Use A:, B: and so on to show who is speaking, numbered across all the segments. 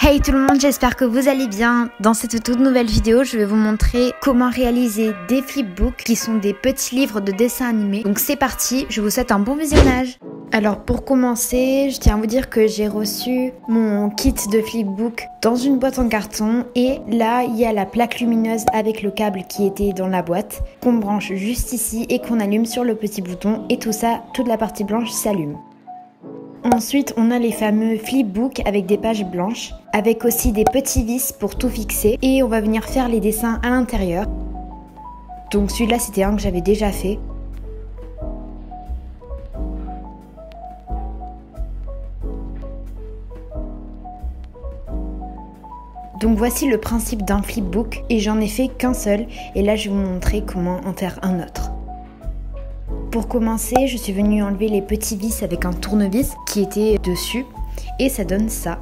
A: Hey tout le monde, j'espère que vous allez bien. Dans cette toute nouvelle vidéo, je vais vous montrer comment réaliser des flipbooks qui sont des petits livres de dessins animés. Donc c'est parti, je vous souhaite un bon visionnage. Alors pour commencer, je tiens à vous dire que j'ai reçu mon kit de flipbook dans une boîte en carton et là il y a la plaque lumineuse avec le câble qui était dans la boîte qu'on branche juste ici et qu'on allume sur le petit bouton et tout ça, toute la partie blanche s'allume. Ensuite, on a les fameux flipbooks avec des pages blanches, avec aussi des petits vis pour tout fixer et on va venir faire les dessins à l'intérieur. Donc celui-là, c'était un que j'avais déjà fait. Donc voici le principe d'un flipbook et j'en ai fait qu'un seul et là je vais vous montrer comment en faire un autre. Pour commencer, je suis venue enlever les petits vis avec un tournevis qui était dessus et ça donne ça.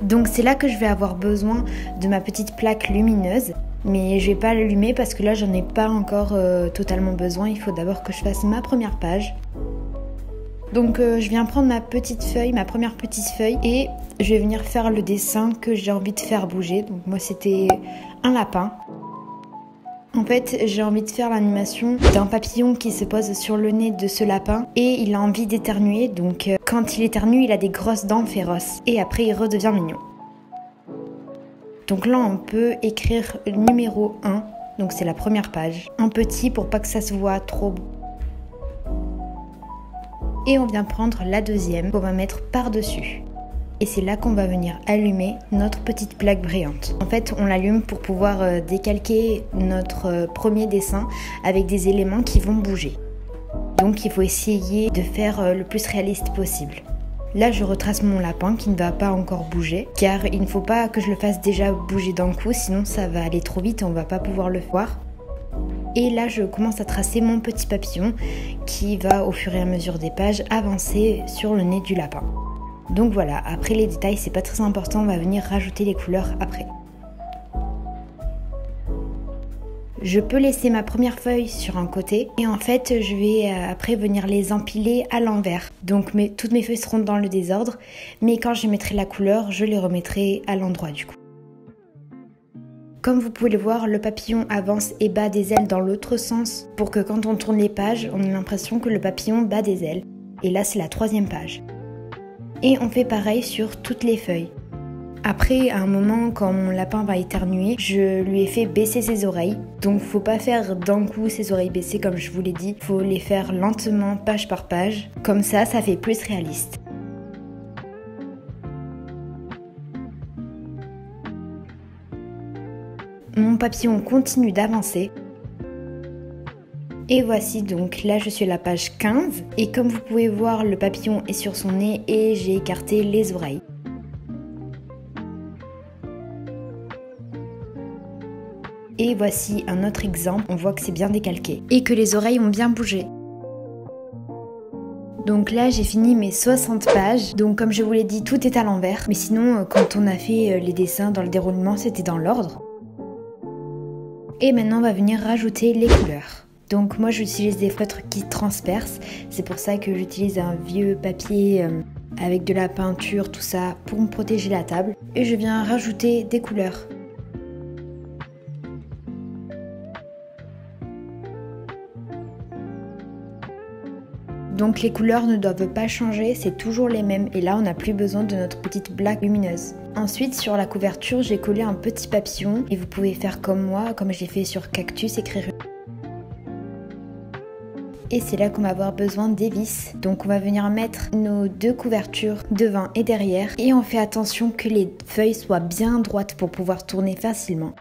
A: Donc c'est là que je vais avoir besoin de ma petite plaque lumineuse, mais je vais pas l'allumer parce que là j'en ai pas encore totalement besoin. Il faut d'abord que je fasse ma première page. Donc je viens prendre ma petite feuille, ma première petite feuille et je vais venir faire le dessin que j'ai envie de faire bouger. Donc moi c'était un lapin. En fait, j'ai envie de faire l'animation d'un papillon qui se pose sur le nez de ce lapin et il a envie d'éternuer. Donc quand il éternue, il a des grosses dents féroces et après il redevient mignon. Donc là, on peut écrire numéro 1, donc c'est la première page, en petit pour pas que ça se voit trop. Et on vient prendre la deuxième qu'on va mettre par-dessus. Et c'est là qu'on va venir allumer notre petite plaque brillante. En fait, on l'allume pour pouvoir décalquer notre premier dessin avec des éléments qui vont bouger. Donc il faut essayer de faire le plus réaliste possible. Là, je retrace mon lapin qui ne va pas encore bouger, car il ne faut pas que je le fasse déjà bouger d'un coup, sinon ça va aller trop vite et on ne va pas pouvoir le voir. Et là, je commence à tracer mon petit papillon qui va, au fur et à mesure des pages, avancer sur le nez du lapin. Donc voilà, après les détails, c'est pas très important, on va venir rajouter les couleurs après. Je peux laisser ma première feuille sur un côté et en fait, je vais après venir les empiler à l'envers. Donc toutes mes feuilles seront dans le désordre, mais quand je mettrai la couleur, je les remettrai à l'endroit du coup. Comme vous pouvez le voir, le papillon avance et bat des ailes dans l'autre sens pour que quand on tourne les pages, on ait l'impression que le papillon bat des ailes. Et là, c'est la troisième page. Et on fait pareil sur toutes les feuilles. Après, à un moment, quand mon lapin va éternuer, je lui ai fait baisser ses oreilles. Donc faut pas faire d'un coup ses oreilles baissées comme je vous l'ai dit. Faut les faire lentement, page par page. Comme ça fait plus réaliste. Mon papillon continue d'avancer. Et voici donc, là je suis à la page 15 et comme vous pouvez voir, le papillon est sur son nez et j'ai écarté les oreilles. Et voici un autre exemple, on voit que c'est bien décalqué et que les oreilles ont bien bougé. Donc là j'ai fini mes 60 pages, donc comme je vous l'ai dit, tout est à l'envers. Mais sinon, quand on a fait les dessins dans le déroulement, c'était dans l'ordre. Et maintenant on va venir rajouter les couleurs. Donc moi j'utilise des feutres qui transpercent, c'est pour ça que j'utilise un vieux papier avec de la peinture, tout ça, pour me protéger la table. Et je viens rajouter des couleurs. Donc les couleurs ne doivent pas changer, c'est toujours les mêmes. Et là on n'a plus besoin de notre petite plaque lumineuse. Ensuite sur la couverture j'ai collé un petit papillon. Et vous pouvez faire comme moi, comme j'ai fait sur Cactus, écrire. Et c'est là qu'on va avoir besoin des vis. Donc on va venir mettre nos deux couvertures devant et derrière. Et on fait attention que les feuilles soient bien droites pour pouvoir tourner facilement.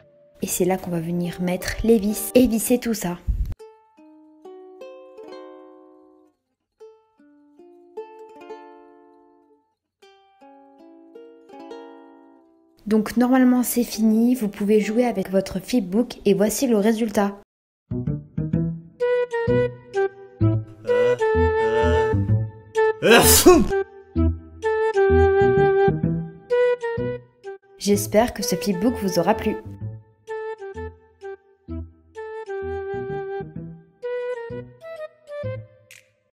A: Et c'est là qu'on va venir mettre les vis et visser tout ça. Donc normalement c'est fini, vous pouvez jouer avec votre flipbook et voici le résultat. J'espère que ce flipbook vous aura plu.